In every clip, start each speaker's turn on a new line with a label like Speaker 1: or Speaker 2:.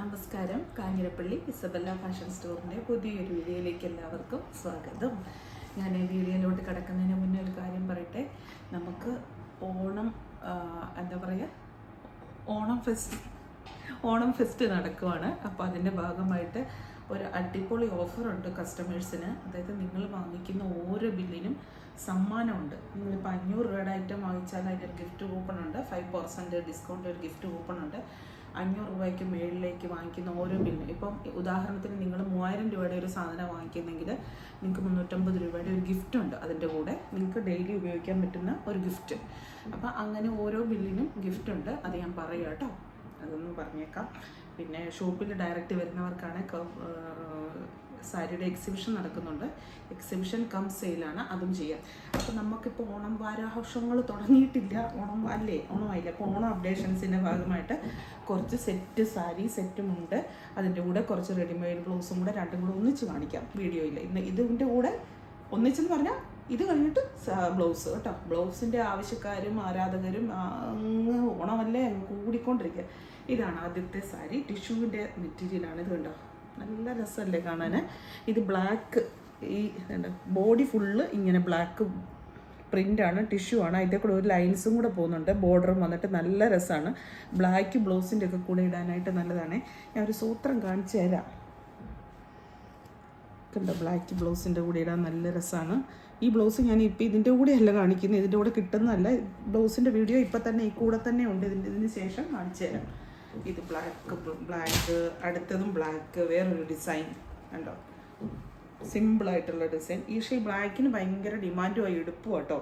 Speaker 1: നമസ്കാരം. Kanjirappally Isabella fashion സ്റ്റോറിൻ്റെ പുതിയൊരു വീഡിയോയിലേക്ക് എല്ലാവർക്കും സ്വാഗതം. ഞാൻ ഈ വീഡിയോയിലോട്ട് കിടക്കുന്നതിന് മുന്നേ ഒരു കാര്യം പറയട്ടെ. നമുക്ക് ഓണം എന്താ പറയുക, ഓണം ഫെസ്റ്റ് നടക്കുവാണ്. അപ്പോൾ അതിൻ്റെ ഭാഗമായിട്ട് ഒരു അടിപൊളി ഓഫറുണ്ട് കസ്റ്റമേഴ്സിന്. അതായത് നിങ്ങൾ വാങ്ങിക്കുന്ന ഓരോ ബില്ലിനും സമ്മാനമുണ്ട്. നിങ്ങളിപ്പോൾ 500 രൂപയുടെ ഐറ്റം വാങ്ങിച്ചാൽ അതിൻ്റെ ഗിഫ്റ്റ് കൂപ്പൺ ഉണ്ട്. 5% ഡിസ്കൗണ്ട് ഒരു ഗിഫ്റ്റ് കൂപ്പൺ ഉണ്ട്. 500 രൂപയ്ക്ക് മേളിലേക്ക് വാങ്ങിക്കുന്ന ഓരോ ബില്ലും, ഇപ്പം ഉദാഹരണത്തിന് നിങ്ങൾ 3000 രൂപയുടെ ഒരു സാധനം വാങ്ങിക്കുന്നെങ്കിൽ നിങ്ങൾക്ക് 350 രൂപയുടെ ഒരു ഗിഫ്റ്റ് ഉണ്ട്. അതിൻ്റെ കൂടെ നിങ്ങൾക്ക് ഡെയിലി ഉപയോഗിക്കാൻ പറ്റുന്ന ഒരു ഗിഫ്റ്റ്. അപ്പം അങ്ങനെ ഓരോ ബില്ലിനും ഗിഫ്റ്റ് ഉണ്ട്. അത് ഞാൻ പറയാം കേട്ടോ, അതൊന്നും പറഞ്ഞേക്കാം. പിന്നെ ഷോപ്പിൽ ഡയറക്റ്റ് വരുന്നവർക്കാണ് സാരിയുടെ എക്സിബിഷൻ നടക്കുന്നുണ്ട്. എക്സിബിഷൻ കം സെയിലാണ്, അതും ചെയ്യാം. അപ്പോൾ നമുക്കിപ്പോൾ ഓണം വാരാഘോഷങ്ങൾ തുടങ്ങിയിട്ടില്ല. ഓണമായില്ല. അപ്പോൾ ഓണം അപ്ഡേഷൻസിൻ്റെ ഭാഗമായിട്ട് കുറച്ച് സാരി സെറ്റുമുണ്ട്. അതിൻ്റെ കൂടെ കുറച്ച് റെഡിമെയ്ഡ് ബ്ലൗസും കൂടെ രണ്ടും കൂടെ ഒന്നിച്ച് കാണിക്കാം വീഡിയോയിൽ. ഇന്ന് ഇതിൻ്റെ കൂടെ ഒന്നിച്ചെന്ന് പറഞ്ഞാൽ ഇത് കഴിഞ്ഞിട്ട് ബ്ലൗസ് കേട്ടോ. ബ്ലൗസിൻ്റെ ആവശ്യക്കാരും ആരാധകരും അങ്ങ് ഓണമല്ലേ അങ്ങ് കൂടിക്കൊണ്ടിരിക്കുക. ഇതാണ് ആദ്യത്തെ സാരി. ടിഷ്യൂവിൻ്റെ മെറ്റീരിയലാണ്. ഇത് കണ്ടോ, നല്ല രസമല്ലേ കാണാൻ. ഇത് ബ്ലാക്ക്, ഈ ബോഡി ഫുള്ള് ഇങ്ങനെ ബ്ലാക്ക് പ്രിൻ്റാണ്, ടിഷ്യൂ ആണ്. അതിൻ്റെ കൂടെ ഒരു ലൈൻസും കൂടെ പോകുന്നുണ്ട്. ബോർഡറും വന്നിട്ട് നല്ല രസമാണ്. ബ്ലാക്ക് ബ്ലൗസിൻ്റെ ഒക്കെ കൂടെ ഇടാനായിട്ട് നല്ലതാണ്. ഞാൻ ഒരു സൂത്രം കാണിച്ചു തരാം. കണ്ടോ, ബ്ലാക്ക് ബ്ലൗസിൻ്റെ കൂടെ ഇടാൻ നല്ല രസമാണ്. ഈ ബ്ലൗസ് ഞാൻ ഇപ്പോൾ ഇതിൻ്റെ കൂടെ അല്ല കാണിക്കുന്നത്, ഇതിൻ്റെ കൂടെ കിട്ടുന്നതല്ല. ബ്ലൗസിൻ്റെ വീഡിയോ ഇപ്പം തന്നെ ഈ കൂടെ തന്നെ ഉണ്ട്. ഇതിന് ശേഷം കാണിച്ചു തരാം. ഇത് ബ്ലാക്ക്, അടുത്തതും ബ്ലാക്ക്, വേറൊരു ഡിസൈൻ കണ്ടോ, സിമ്പിളായിട്ടുള്ള ഡിസൈൻ. ഈ ബ്ലാക്കിന് ഭയങ്കര ഡിമാൻഡുമായി എടുപ്പും കേട്ടോ,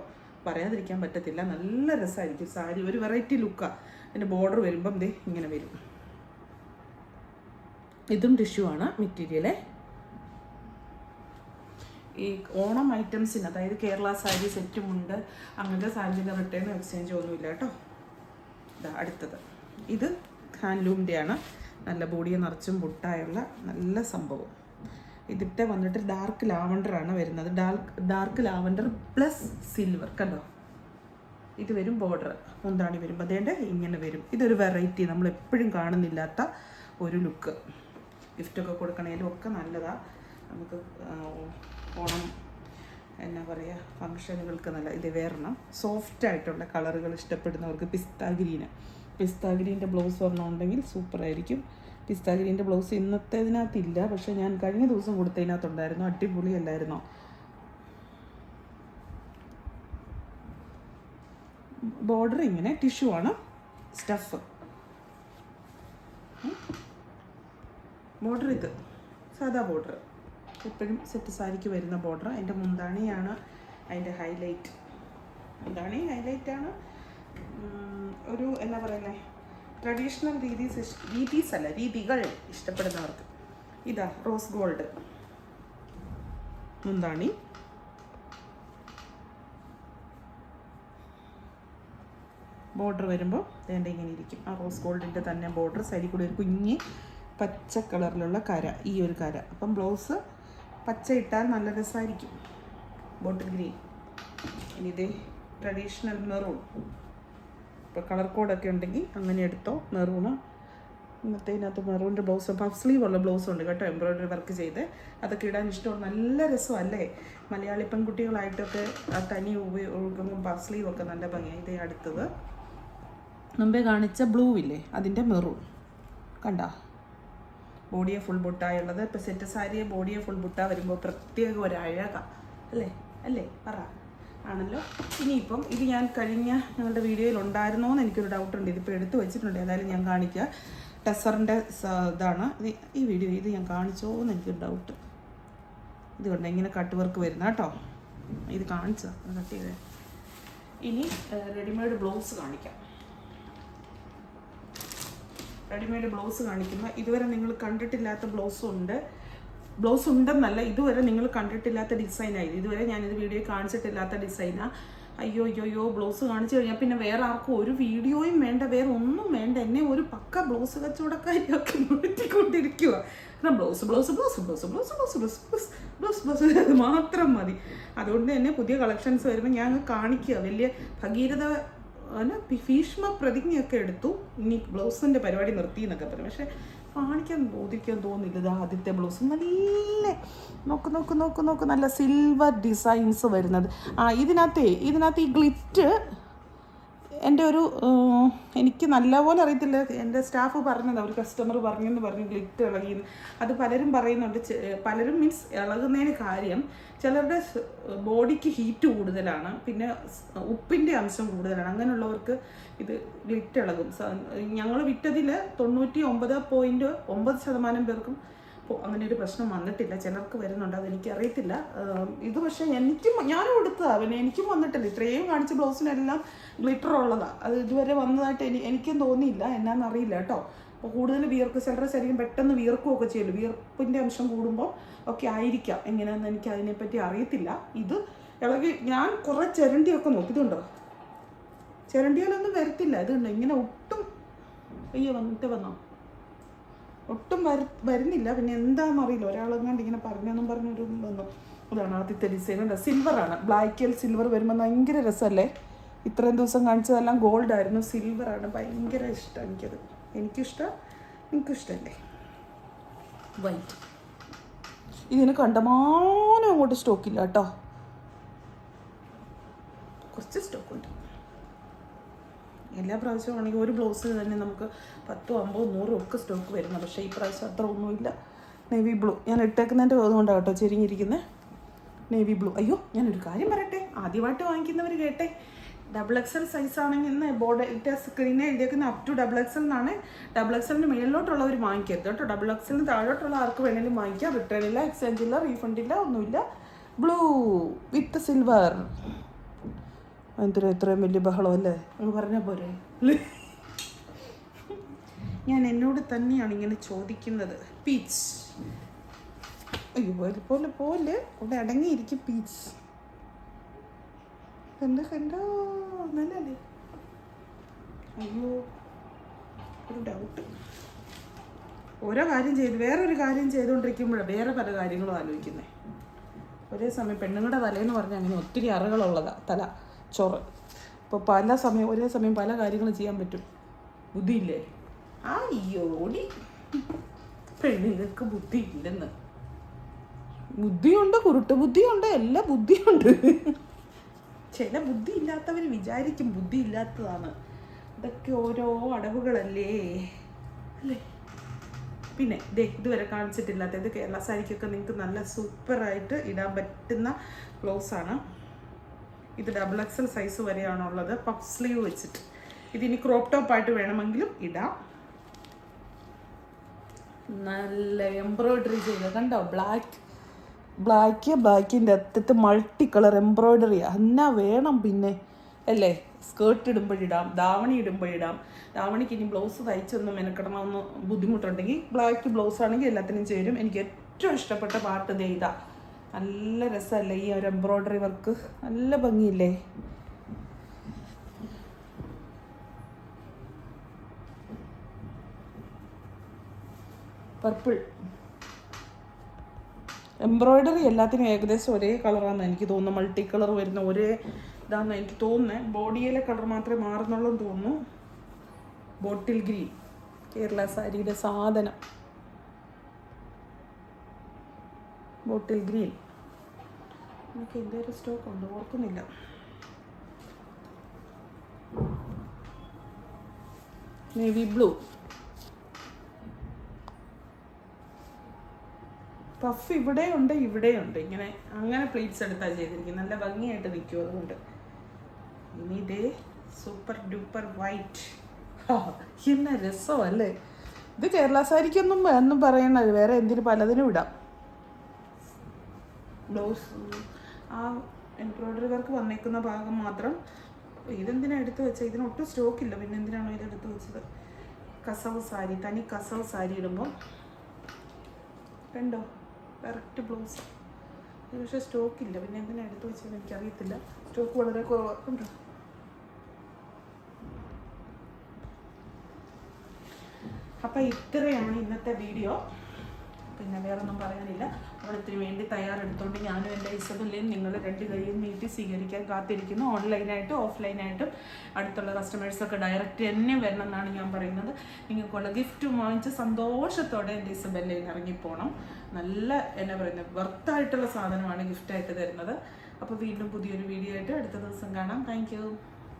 Speaker 1: പറയാതിരിക്കാൻ പറ്റത്തില്ല. നല്ല രസമായിരിക്കും സാരി, ഒരു വെറൈറ്റി ലുക്കാണ്. അതിൻ്റെ ബോർഡർ വരുമ്പം ദേ ഇങ്ങനെ വരും. ഇതും ടിഷ്യൂ ആണ് മെറ്റീരിയലേ. ഈ ഓണം ഐറ്റംസിന്, അതായത് കേരള സാരി സെറ്റുമുണ്ട്. അങ്ങനത്തെ സാരിൻ്റെ റിട്ടേൺ എക്സ്ചേഞ്ച് ഒന്നുമില്ല കേട്ടോ. ഇതാ അടുത്തത്. ഇത് ഹാൻഡ്ലൂമിൻ്റെയാണ്. നല്ല ബോഡിയെ നിറച്ചും ബുട്ടായുള്ള നല്ല സംഭവം. ഇതിട്ട് വന്നിട്ട് ഡാർക്ക് ലാവണ്ടറാണ് വരുന്നത്. ഡാർക്ക് ലാവണ്ടർ പ്ലസ് സിൽവർ കണ്ടോ. ഇത് വരും ബോർഡർ, മുന്താണി വരുമ്പോൾ അതേണ്ട ഇങ്ങനെ വരും. ഇതൊരു വെറൈറ്റി, നമ്മൾ എപ്പോഴും കാണുന്നില്ലാത്ത ഒരു ലുക്ക്. ഗിഫ്റ്റൊക്കെ കൊടുക്കണേലും ഒക്കെ നല്ലതാണ്. നമുക്ക് ഓണം എന്നാ പറയുക, ഫങ്ഷനുകൾക്ക് നല്ല. ഇത് വേറെണ്ണം സോഫ്റ്റായിട്ടുള്ള കളറുകൾ ഇഷ്ടപ്പെടുന്നവർക്ക് പിസ്ത ഗ്രീൻ്റെ ബ്ലൗസ് ഒരെണ്ണമുണ്ടെങ്കിൽ സൂപ്പറായിരിക്കും. പിസ്ത ഗ്രീൻ്റെ ബ്ലൗസ് ഇന്നത്തേതിനകത്തില്ല, പക്ഷേ ഞാൻ കഴിഞ്ഞ ദിവസം കൊടുത്തതിനകത്തുണ്ടായിരുന്നു. അടിപൊളിയല്ലായിരുന്നോ. ബോർഡർ ഇങ്ങനെ ടിഷ്യൂ ആണ്, സ്റ്റഫ്. ബോർഡർ ഇത് സാധാ ബോർഡർ, എപ്പോഴും സെറ്റ് സാരിക്ക് വരുന്ന ബോർഡർ. അതിൻ്റെ മുന്താണിയാണ് അതിൻ്റെ ഹൈലൈറ്റ്. മുന്താണി ഹൈലൈറ്റാണ്. ഒരു എന്നാ പറയുന്നത്, ട്രഡീഷണൽ രീതികൾ ഇഷ്ടപ്പെടുന്നവർക്ക്. ഇതാ റോസ് ഗോൾഡ് മുന്താണി. ബോർഡർ വരുമ്പോൾ വേണ്ട ഇങ്ങനെ ഇരിക്കും. ആ റോസ് ഗോൾഡിൻ്റെ തന്നെ ബോർഡർ. സൈഡിൽ കൂടി ഒരു കുഞ്ഞ് പച്ച കളറിലുള്ള കര, ഈ ഒരു കര. അപ്പം ബ്ലൗസ് പച്ച ഇട്ടാൽ നല്ല രസമായിരിക്കും. Bottle green. ഇനി ഇതേ ട്രഡീഷണൽ മെറൂൺ. ഇപ്പോൾ കളർ കോഡൊക്കെ ഉണ്ടെങ്കിൽ അങ്ങനെ എടുത്തോ. മെറൂണ് ഇന്നത്തെ ഇതിനകത്ത് മെറൂണിൻ്റെ ബ്ലൗസ്, പഫ് സ്ലീവ് ഉള്ള ബ്ലൗസ് ഉണ്ട് കേട്ടോ, എംബ്രോയ്ഡറി വർക്ക് ചെയ്ത്. അതൊക്കെ ഇടാൻ ഇഷ്ടമാണ്. നല്ല രസമല്ലേ, മലയാളി പെൺകുട്ടികളായിട്ടൊക്കെ ആ തനി ഉപയോഗിക്കുമ്പോൾ പഫ് സ്ലീവ് ഒക്കെ നല്ല ഭംഗിയാണ്. ഇതേ അടുത്തത് മുമ്പേ കാണിച്ച ബ്ലൂ ഇല്ലേ, അതിൻ്റെ മെറൂൺ കണ്ട. ബോഡിയെ ഫുൾ ബുട്ടായുള്ളത്. ഇപ്പോൾ സെറ്റ് സാരിയെ ബോഡിയെ ഫുൾ ബുട്ട വരുമ്പോൾ പ്രത്യേക ഒരു അല്ലേ പറ ആണല്ലോ. ഇനിയിപ്പം ഇത് ഞാൻ കഴിഞ്ഞ ഞങ്ങളുടെ വീഡിയോയിൽ ഉണ്ടായിരുന്നോന്ന് എനിക്കൊരു ഡൗട്ടുണ്ട്. ഇതിപ്പോൾ എടുത്ത് വെച്ചിട്ടുണ്ട്. ഏതായാലും ഞാൻ കാണിക്കുക. ടെസറിൻ്റെ ഇതാണ് ഈ വീഡിയോ. ഇത് ഞാൻ കാണിച്ചോ എന്ന് എനിക്കൊരു ഡൗട്ട്. ഇതുകൊണ്ട് ഇങ്ങനെ കട്ട് വർക്ക് വരുന്ന കേട്ടോ. ഇത് കാണിച്ചോ, കട്ട് ചെയ്തേ. ഇനി റെഡിമെയ്ഡ് ബ്ലൗസ് കാണിക്കാം. റെഡിമെയ്ഡ് ബ്ലൗസ് കാണിക്കുന്ന, ഇതുവരെ നിങ്ങൾ കണ്ടിട്ടില്ലാത്ത ബ്ലൗസ് ഉണ്ടെന്നല്ല, ഇതുവരെ നിങ്ങൾ കണ്ടിട്ടില്ലാത്ത ഡിസൈനായി. ഇതുവരെ ഞാനിത് വീഡിയോ കാണിച്ചിട്ടില്ലാത്ത ഡിസൈനാണ്. അയ്യോ ബ്ലൗസ് കാണിച്ചു കഴിഞ്ഞാൽ പിന്നെ വേറെ ആർക്കും ഒരു വീഡിയോയും വേണ്ട, വേറെ ഒന്നും വേണ്ട. എന്നെ ഒരു പക്ക ബ്ലൗസ് കച്ചവടക്കാരിയൊക്കെ നിർത്തിക്കൊണ്ടിരിക്കുക. കാരണം ബ്ലൗസ് അത് മാത്രം മതി. അതുകൊണ്ട് തന്നെ പുതിയ കളക്ഷൻസ് വരുമ്പോൾ ഞാൻ കാണിക്കുക. വലിയ ഭഗീരഥ ഭീഷ്മ പ്രതിജ്ഞയൊക്കെ എടുത്തു, ഇനി ബ്ലൗസിൻ്റെ പരിപാടി നിർത്തി എന്നൊക്കെ പറഞ്ഞു. പക്ഷേ കാണിക്കാൻ ബോധിക്കാൻ തോന്നില്ല. ഇത് ആദ്യത്തെ ബ്ലൗസ് നല്ല നോക്ക് നല്ല സിൽവർ ഡിസൈൻസ് വരുന്നത്. ഇതിനകത്ത് ഈ ഗ്ലിറ്റ് എൻ്റെ എനിക്ക് നല്ലപോലെ അറിയത്തില്ല, എൻ്റെ സ്റ്റാഫ് പറഞ്ഞത്, ഒരു കസ്റ്റമർ പറഞ്ഞു ഗ്ലിറ്റ് ഇളകിയെന്ന്. അത് പലരും പറയുന്നുണ്ട്. പലരും മീൻസ് ഇളകുന്നതിന് കാര്യം ചിലരുടെ ബോഡിക്ക് ഹീറ്റ് കൂടുതലാണ്, പിന്നെ ഉപ്പിൻ്റെ അംശം കൂടുതലാണ്. അങ്ങനെയുള്ളവർക്ക് ഇത് ഗ്ലിറ്റ് ഇളകും. ഞങ്ങൾ വിറ്റതിൽ 99.9% പേർക്കും അങ്ങനെ ഒരു പ്രശ്നം വന്നിട്ടില്ല. ചിലർക്ക് വരുന്നുണ്ട്, അതെനിക്കറിയത്തില്ല. ഇത് പക്ഷേ ഞാനും എടുത്തതാണ്, പിന്നെ എനിക്കും വന്നിട്ടില്ല. ഇത്രയും കാണിച്ച ബ്ലൗസിനെല്ലാം ഗ്ലിറ്റർ ഉള്ളതാണ്. അത് ഇതുവരെ വന്നതായിട്ട് എനിക്കും തോന്നിയില്ല. എന്നാന്നറിയില്ല കേട്ടോ. അപ്പോൾ കൂടുതൽ ചിലരുടെ ശരീരം പെട്ടെന്ന് വിയർക്കുകയൊക്കെ ചെയ്യില്ല. വിയർപ്പിൻ്റെ അംശം കൂടുമ്പോൾ ഒക്കെ ആയിരിക്കാം. എങ്ങനെയാണെന്ന് എനിക്ക് അതിനെപ്പറ്റി അറിയത്തില്ല. ഇത് ഇളകി ഞാൻ കുറേ ചിരണ്ടിയൊക്കെ നോക്കിയിട്ടുണ്ടോ, ചിരണ്ടിയാലൊന്നും വരത്തില്ല. ഇതുണ്ടോ ഇങ്ങനെ ഒട്ടും വന്നോ ഒട്ടും വരുന്നില്ല. പിന്നെ എന്താണെന്നറിയില്ല, ഒരാളെങ്ങാണ്ട് ഇങ്ങനെ പറഞ്ഞൊരു വന്നു. അതാണ് ആദ്യത്തെ ഡിസൈൻ. ഉണ്ട്, സിൽവറാണ്. ബ്ലാക്കിൽ സിൽവർ വരുമ്പോൾ ഭയങ്കര രസമല്ലേ. ഇത്രയും ദിവസം കാണിച്ചതെല്ലാം ഗോൾഡ് ആയിരുന്നു, സിൽവറാണ്. ഭയങ്കര ഇഷ്ടം എനിക്കത്. എനിക്കിഷ്ടം, നിങ്ങൾക്കിഷ്ടമല്ലേ. വൈറ്റ് ഇതിന് കണ്ടമാനം അങ്ങോട്ട് സ്റ്റോക്കില്ല കേട്ടോ, കുറച്ച് സ്റ്റോക്കുണ്ട്. എല്ലാ പ്രാവശ്യവും ആണെങ്കിൽ ഒരു ബ്ലൗസിന് തന്നെ നമുക്ക് 10, 50, 100 ഒക്കെ സ്റ്റോക്ക് വരുന്നത്. പക്ഷേ ഈ പ്രാവശ്യം അത്ര ഒന്നുമില്ല. നേവി ബ്ലൂ ഞാൻ ഇട്ടേക്കുന്നതിൻ്റെ അതുകൊണ്ടാണ് കേട്ടോ ചെരിഞ്ഞിരിക്കുന്നത്. Navy blue. അയ്യോ, ഞാനൊരു കാര്യം പറയട്ടെ, ആദ്യമായിട്ട് വാങ്ങിക്കുന്നവർ കേട്ടെ. XXL സൈസ് ആണെങ്കിൽ ഇന്ന് ബോർഡ് സ്ക്രീനിൽ എഴുതിയേക്കുന്ന അപ് ടു XXL എന്നാണ്. XXL മേളിലോട്ടുള്ളവർ വാങ്ങിക്കരുത് കേട്ടോ. XXL താഴോട്ടുള്ള ആർക്ക് വേണമെങ്കിലും വാങ്ങിക്കാം. റിട്ടേൺ ഇല്ല, എക്സ്ചേഞ്ച് ഇല്ല, റീഫണ്ട് ഇല്ല, ഒന്നുമില്ല. ബ്ലൂ വിത്ത് സിൽവർ. എത്രയും വലിയ ബഹളം അല്ലേ എന്ന് പറഞ്ഞാൽ പോരെ. ഞാൻ എന്നോട് തന്നെയാണ് ഇങ്ങനെ ചോദിക്കുന്നത്. പീച്ച്. അയ്യോ പോലെ ഇവിടെ അടങ്ങിയിരിക്കും പീച്ച്. കണ്ടോ നല്ലല്ലേ. അയ്യോ ഒരു ഡൗട്ട്. വേറൊരു കാര്യം ചെയ്തുകൊണ്ടിരിക്കുമ്പോഴാണ് വേറെ പല കാര്യങ്ങളും ആലോചിക്കുന്നത്. ഒരേ സമയം പെണ്ണുങ്ങളുടെ തലേന്ന് പറഞ്ഞാൽ അങ്ങനെ ഒത്തിരി അറകളുള്ളതാണ് തല ചോറ്. ഇപ്പോൾ ഒരേ സമയം പല കാര്യങ്ങളും ചെയ്യാൻ പറ്റും. ബുദ്ധിയില്ലേ? അയ്യോടി, പെണ്ണുങ്ങൾക്ക് ബുദ്ധിയില്ലെന്ന്. ബുദ്ധിയുണ്ട്, കുരുട്ട് ബുദ്ധിയുണ്ട്, എല്ലാ ബുദ്ധിയുണ്ട്. ചില ബുദ്ധി ഇല്ലാത്തവർ വിചാരിക്കും ബുദ്ധി ഇല്ലാത്തതാണ്. ഇതൊക്കെ ഓരോ അടവുകളല്ലേ അല്ലേ. പിന്നെ ഇതുവരെ കാണിച്ചിട്ടില്ലാത്ത ഇത് കേരള സാരിക്കൊക്കെ നിങ്ങൾക്ക് നല്ല സൂപ്പറായിട്ട് ഇടാൻ പറ്റുന്ന ബ്ലൗസാണ്. ഇത് XXL സൈസ് വരെയാണുള്ളത്. പഫ് സ്ലീവ് വെച്ചിട്ട് ഇതിനി ക്രോപ്പ് ടോപ്പായിട്ട് വേണമെങ്കിലും ഇടാം. നല്ല എംബ്രോയിഡറി ചെയ്ത് കണ്ടോ. ബ്ലാക്കിൻ്റെ അറ്റത്ത് മൾട്ടി കളർ എംബ്രോയിഡറി എന്നാ വേണം പിന്നെ അല്ലേ. സ്കേർട്ട് ഇടുമ്പോഴിടാം, ധാവണി ഇടുമ്പോഴിടാം. ധാവണിക്ക് ഇനി ബ്ലൗസ് തയ്ച്ചൊന്നും മെനക്കെടണമെന്ന് ബുദ്ധിമുട്ടുണ്ടെങ്കിൽ ബ്ലാക്ക് ബ്ലൗസ് ആണെങ്കിൽ എല്ലാത്തിനും ചേരും. എനിക്ക് ഏറ്റവും ഇഷ്ടപ്പെട്ട പാട്ട് ഇതാ. നല്ല രസമല്ലേ ഈ ഒരു എംബ്രോയിഡറി വർക്ക്, നല്ല ഭംഗിയില്ലേ. പർപ്പിൾ എംബ്രോയിഡറി എല്ലാത്തിനും ഏകദേശം ഒരേ കളറാണെന്ന് എനിക്ക് തോന്നുന്നു. മൾട്ടി കളർ വരുന്ന ഒരേ ഇതാണെന്ന് എനിക്ക് തോന്നുന്നത്. ബോഡിയിലെ കളർ മാത്രമേ മാറുന്നുള്ളൂ എന്ന് തോന്നുന്നു. ബോട്ടിൽ ഗ്രീൻ കേരള സാരിയുടെ സാധനം. ബോട്ടിൽ ഗ്രീൻ എനിക്ക് എന്തൊരു സ്റ്റോക്ക് ഉണ്ട് ഓർക്കുന്നില്ല. Navy blue. പഫ് ഇവിടെയുണ്ട്, ഇങ്ങനെ അങ്ങനെ പ്ലീറ്റ്സ് എടുത്താൽ ചെയ്തിരിക്കുന്നത്. നല്ല ഭംഗിയായിട്ട് നിൽക്കും. അതുകൊണ്ട് ഇനി ഇതേ സൂപ്പർ ഡൂപ്പർ വൈറ്റ്. എന്നാ രസമല്ലേ. ഇത് കേരള സാരിക്കൊന്നും ഒന്നും പറയണത്, വേറെ എന്തിനു പലതിനും ഇടാം. ബ്ലൗസ് ആ എംബ്രോയിഡറി വർക്ക് വന്നേക്കുന്ന ഭാഗം മാത്രം. ഇതെന്തിനാണ് എടുത്ത് വെച്ചത്? ഇതിനൊട്ടും സ്റ്റോക്കില്ല, പിന്നെ എന്തിനാണോ ഇതെടുത്ത് വെച്ചത്? കസവ് സാരി, തനി കസവ് സാരി ഇടുമ്പോൾ കണ്ടോ കറക്റ്റ് ബ്ലൗസ്. പക്ഷേ സ്റ്റോക്കില്ല, പിന്നെ എന്തിനാണ് എടുത്ത് വെച്ചത് എനിക്കറിയത്തില്ല. സ്റ്റോക്ക് വളരെ കുറവുണ്ട്. അപ്പം ഇത്രയാണ് ഇന്നത്തെ വീഡിയോ. പിന്നെ വേറെ ഒന്നും പറയാനില്ല. ഓണത്തിന് വേണ്ടി തയ്യാറെടുത്തുകൊണ്ട് ഞാനും എൻ്റെ ഇസബെല്ലയും നിങ്ങൾ 2 കൈയും നീട്ടി സ്വീകരിക്കാൻ കാത്തിരിക്കുന്നു. ഓൺലൈനായിട്ടും ഓഫ്ലൈനായിട്ടും അടുത്തുള്ള കസ്റ്റമേഴ്സൊക്കെ ഡയറക്റ്റ് തന്നെ വരണം എന്നാണ് ഞാൻ പറയുന്നത്. നിങ്ങൾക്കുള്ള ഗിഫ്റ്റ് വാങ്ങിച്ച് സന്തോഷത്തോടെ എൻ്റെ ഇസബെല്ലയിൽ ഇറങ്ങിപ്പോണം. നല്ല എന്നാ പറയുന്നത് വർത്തായിട്ടുള്ള സാധനമാണ് ഗിഫ്റ്റായിട്ട് തരുന്നത്. അപ്പോൾ വീണ്ടും പുതിയൊരു വീഡിയോ ആയിട്ട് അടുത്ത ദിവസം കാണാം. താങ്ക്